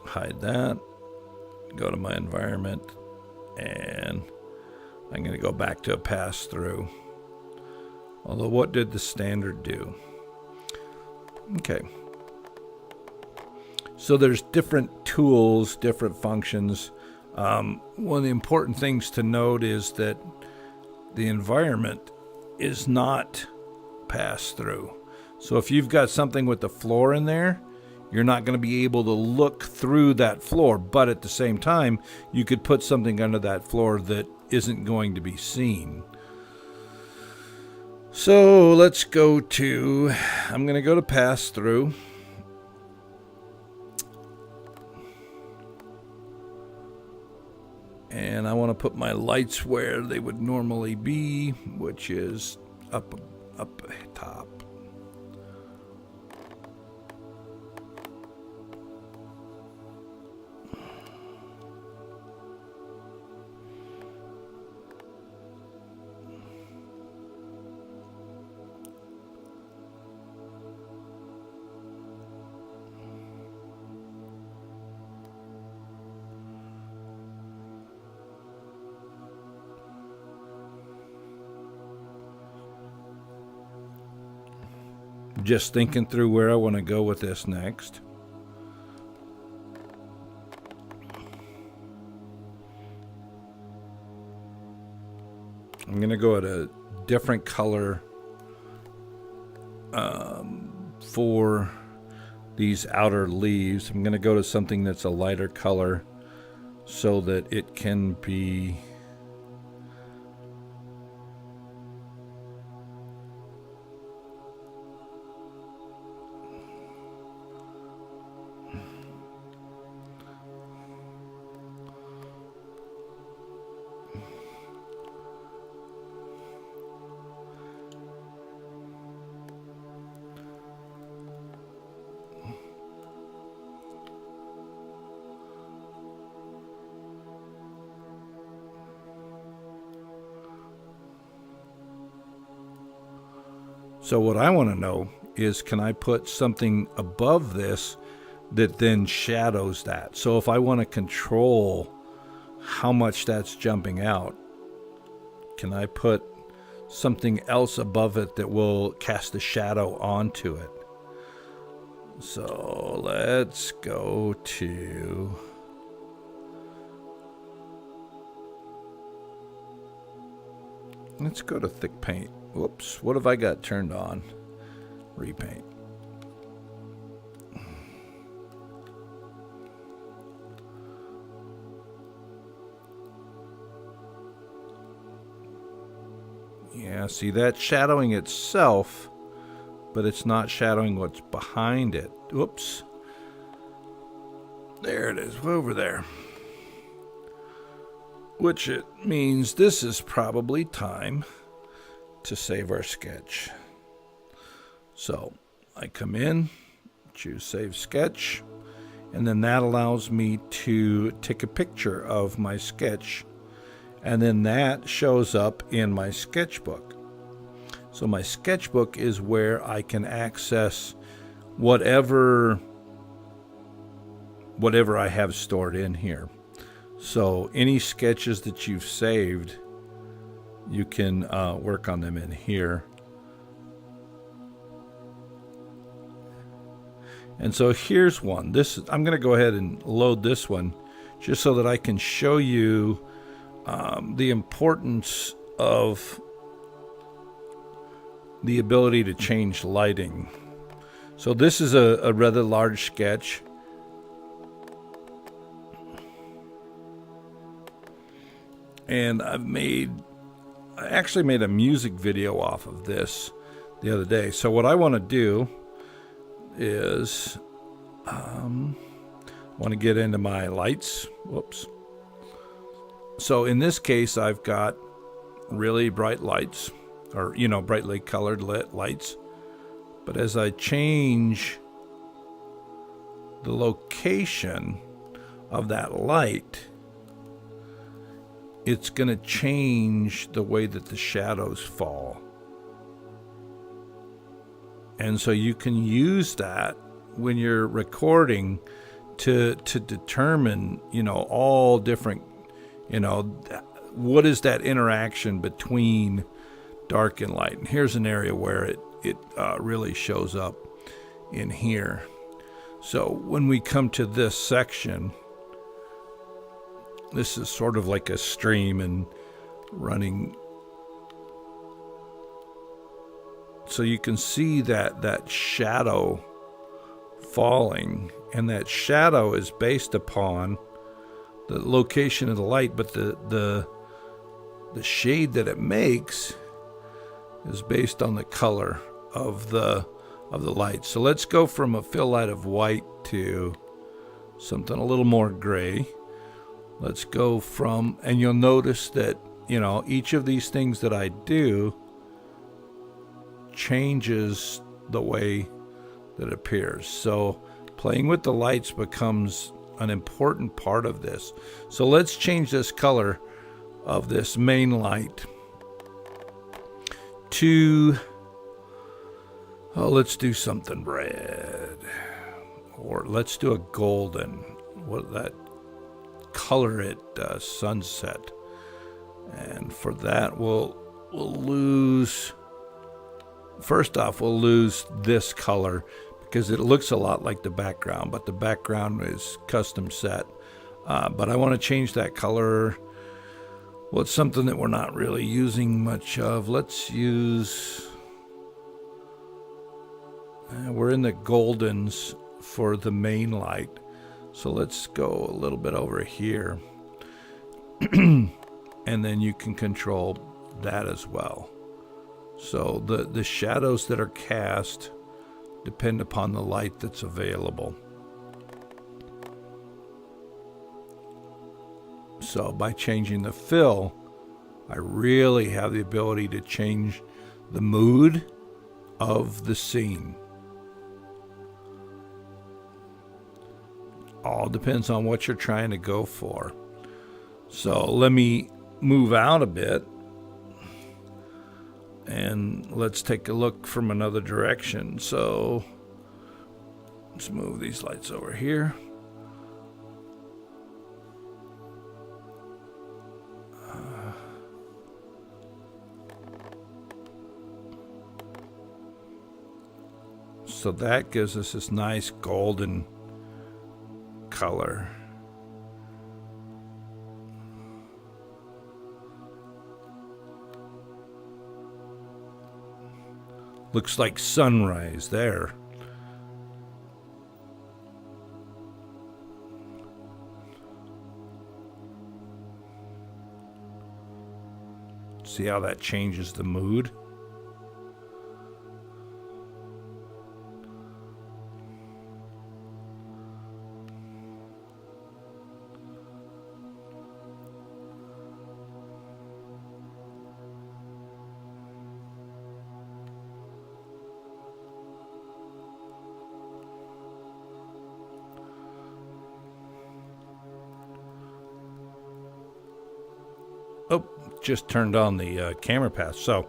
Hide that. Go to my environment, and I'm going to go back to a pass through. Although, what did the standard do? Okay. So there's different tools, different functions. One of the important things to note is that the environment is not pass through. So if you've got something with the floor in there, you're not going to be able to look through that floor. But at the same time, you could put something under that floor that isn't going to be seen. So let's go to, I'm going to go to pass through. And I want to put my lights where they would normally be, which is up top. Just thinking through where I want to go with this next. I'm going to go at a different color for these outer leaves. I'm going to go to something that's a lighter color so that it can be So what I want to know is, can I put something above this that then shadows that? So if I want to control how much that's jumping out, can I put something else above it that will cast a shadow onto it? So let's go to... Let's go to thick paint. Whoops, what have I got turned on? Repaint. Yeah, see, that's shadowing itself, but it's not shadowing what's behind it. Whoops. There it is, over there. Which it means this is probably time to save our sketch. So I come in, choose Save Sketch, and then that allows me to take a picture of my sketch, and then that shows up in my sketchbook. So my sketchbook is where I can access whatever I have stored in here. So any sketches that you've saved, you can work on them in here. And so here's one. I'm going to go ahead and load this one just so that I can show you the importance of the ability to change lighting. So this is a rather large sketch. And I actually made a music video off of this the other day. So what I want to do is want to get into my lights. Whoops. So in this case, I've got really bright lights, or brightly colored lit lights. But as I change the location of that light, it's going to change the way that the shadows fall. And so you can use that when you're recording to determine, all different, what is that interaction between dark and light. And here's an area where it really shows up in here. So when we come to this section, this is sort of like a stream and running. So you can see that shadow falling, and that shadow is based upon the location of the light, but the shade that it makes is based on the color of the light. So let's go from a fill light of white to something a little more gray. Let's go from, and you'll notice that, each of these things that I do changes the way that it appears. So playing with the lights becomes an important part of this. So let's change this color of this main light to, let's do something red, or let's do a golden. What that color it sunset. And for that we'll lose, first off, we'll lose this color because it looks a lot like the background, but the background is custom set. But I want to change that color. Well, it's something that we're not really using much of. Let's use, we're in the goldens for the main light. So let's go a little bit over here. And then you can control that as well. So the shadows that are cast depend upon the light that's available. So by changing the fill, I really have the ability to change the mood of the scene. All depends on what you're trying to go for. So let me move out a bit and let's take a look from another direction. So let's move these lights over here. So that gives us this nice golden color. Looks like sunrise there. See how that changes the mood? Oh, just turned on the camera pass. So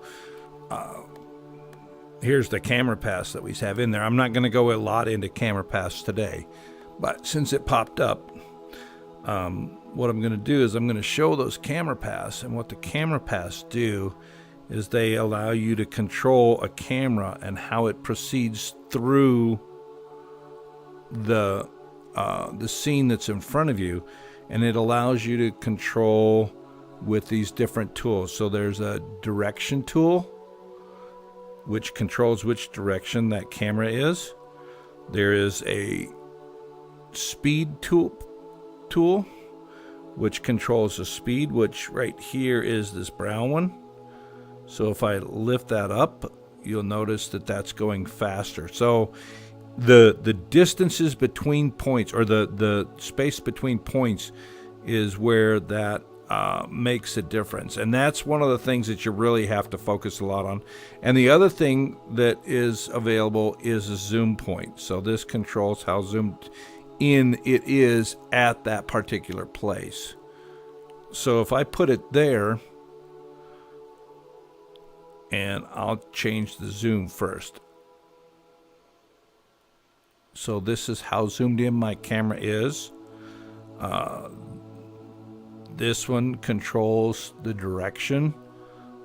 here's the camera pass that we have in there. I'm not going to go a lot into camera pass today, but since it popped up, what I'm going to do is I'm going to show those camera pass. And what the camera pass do is they allow you to control a camera and how it proceeds through the scene that's in front of you, and it allows you to control with these different tools. So there's a direction tool, which controls which direction that camera is. There is a speed tool, which controls the speed, which right here is this brown one. So if I lift that up, you'll notice that that's going faster. So the distances between points, or the space between points, is where that makes a difference. And that's one of the things that you really have to focus a lot on. And the other thing that is available is a zoom point. So this controls how zoomed in it is at that particular place. So if I put it there, and I'll change the zoom first. So this is how zoomed in my camera is. This one controls the direction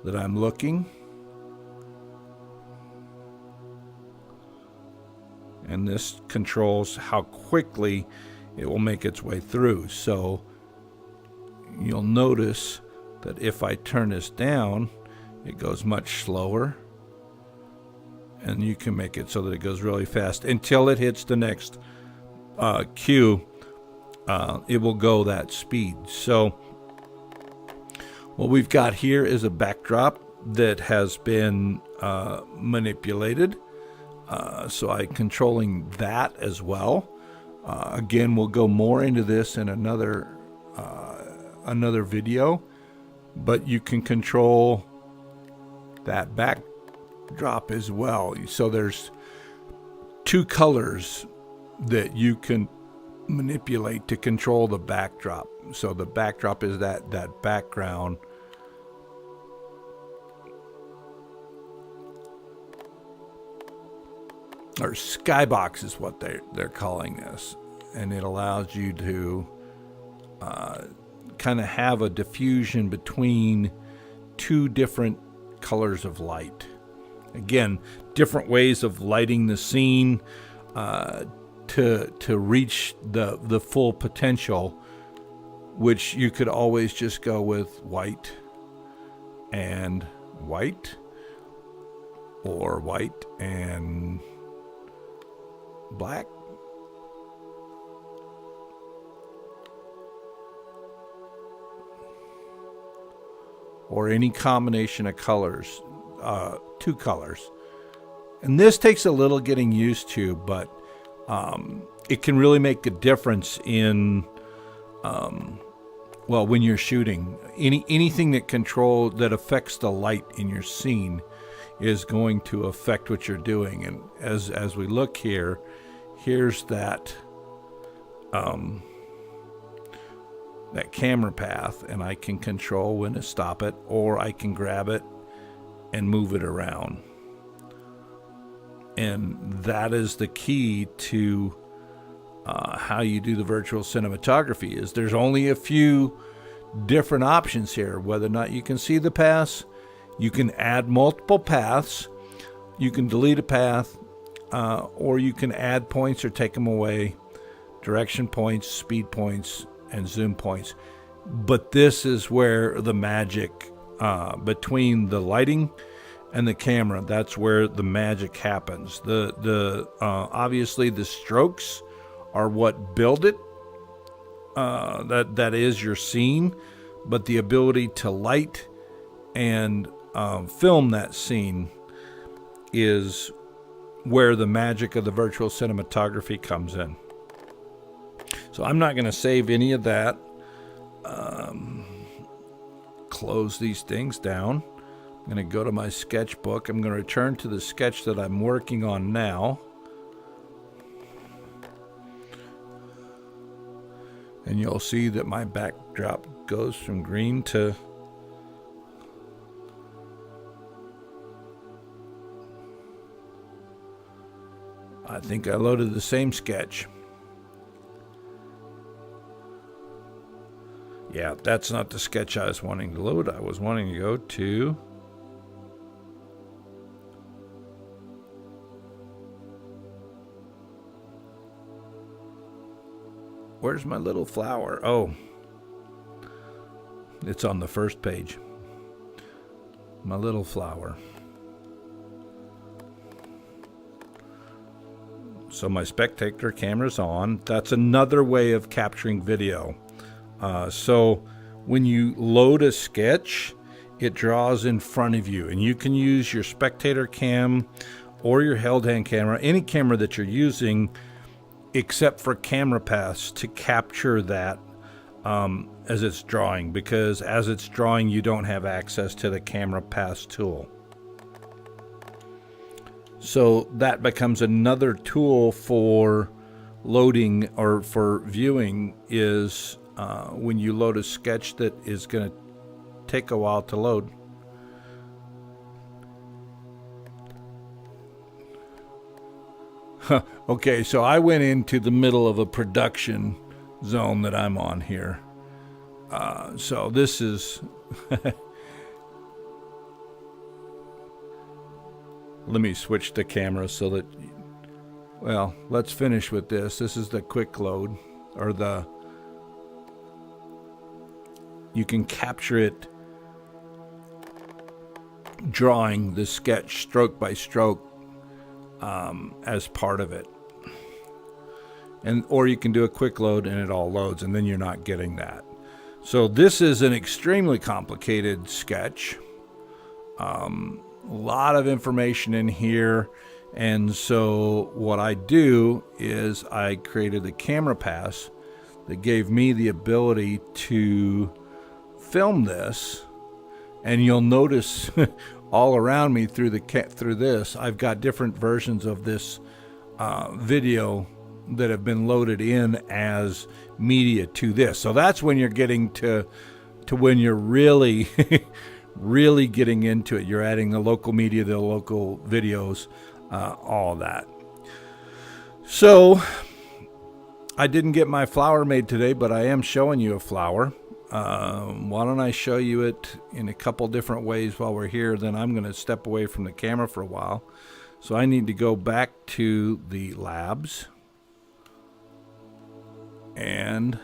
that I'm looking. And this controls how quickly it will make its way through. So you'll notice that if I turn this down, it goes much slower. And you can make it so that it goes really fast until it hits the next cue. It will go that speed. So what we've got here is a backdrop that has been manipulated. So I'm controlling that as well. Again, we'll go more into this in another video, but you can control that backdrop as well. So there's two colors that you can manipulate to control the backdrop. So the backdrop is that background. Or skybox is what they're calling this. And it allows you to kind of have a diffusion between two different colors of light. Again, different ways of lighting the scene to reach the full potential, which you could always just go with white and white, or white and black. Or any combination of colors, two colors. And this takes a little getting used to, but it can really make a difference in, when you're shooting. Anything that affects the light in your scene is going to affect what you're doing. And as we look here, here's that camera path, and I can control when to stop it, or I can grab it and move it around. And that is the key to how you do the virtual cinematography. Is there's only a few different options here. Whether or not you can see the paths, you can add multiple paths, you can delete a path, or you can add points or take them away, direction points, speed points, and zoom points. But this is where the magic between the lighting and the camera, that's where the magic happens. The obviously the strokes are what build it. That is your scene, but the ability to light and film that scene is where the magic of the virtual cinematography comes in. So I'm not going to save any of that. Close these things down. I'm going to go to my sketchbook. I'm going to return to the sketch that I'm working on now. And you'll see that my backdrop goes from green to I think I loaded the same sketch. Yeah, that's not the sketch I was wanting to load. I was wanting to go to... Where's my little flower? Oh, it's on the first page. My little flower. So my spectator camera's on. That's another way of capturing video. So when you load a sketch, it draws in front of you, and you can use your spectator cam or your held hand camera, any camera that you're using, except for Camera Pass, to capture that as it's drawing, because as it's drawing, you don't have access to the Camera Pass tool. So that becomes another tool for loading or for viewing, is when you load a sketch that is going to take a while to load. Okay, so I went into the middle of a production zone that I'm on here. So this is... Let me switch the camera so that... Well, let's finish with this. This is the quick load, or the... You can capture it drawing the sketch stroke by stroke as part of it. Or you can do a quick load and it all loads, and then you're not getting that. So this is an extremely complicated sketch. A lot of information in here. And so what I do is I created a Camera Pass that gave me the ability to film this, and you'll notice all around me through this, I've got different versions of this video that have been loaded in as media to this. So that's when you're getting to when you're really really getting into it. You're adding the local media, the local videos, all of that. So I didn't get my flower made today, but I am showing you a flower. Why don't I show you it in a couple different ways while we're here? Then I'm going to step away from the camera for a while. So I need to go back to the labs, and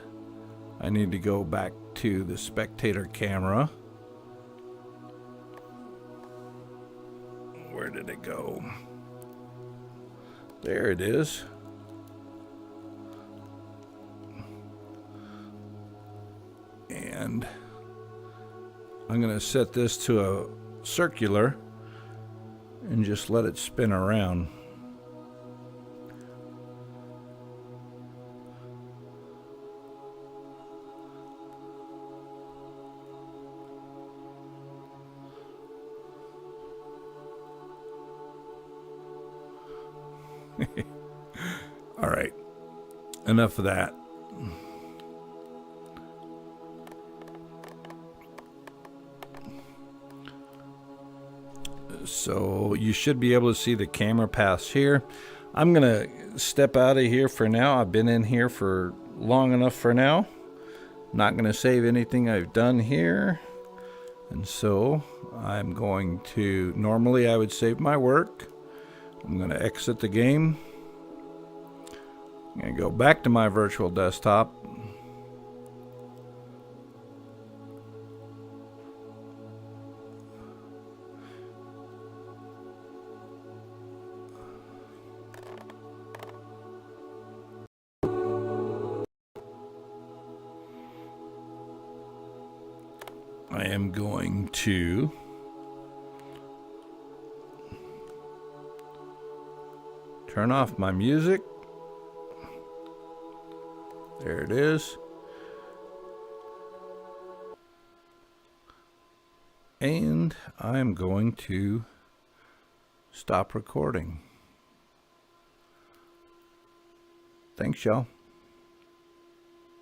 I need to go back to the spectator camera. Where did it go? There it is. And I'm going to set this to a circular and just let it spin around. All right, enough of that. So you should be able to see the Camera Pass here. I'm going to step out of here for now. I've been in here for long enough for now. Not going to save anything I've done here. And so I'm going to, normally I would save my work. I'm going to exit the game. I'm going to go back to my virtual desktop. I am going to turn off my music. There it is. And I'm going to stop recording. Thanks, y'all.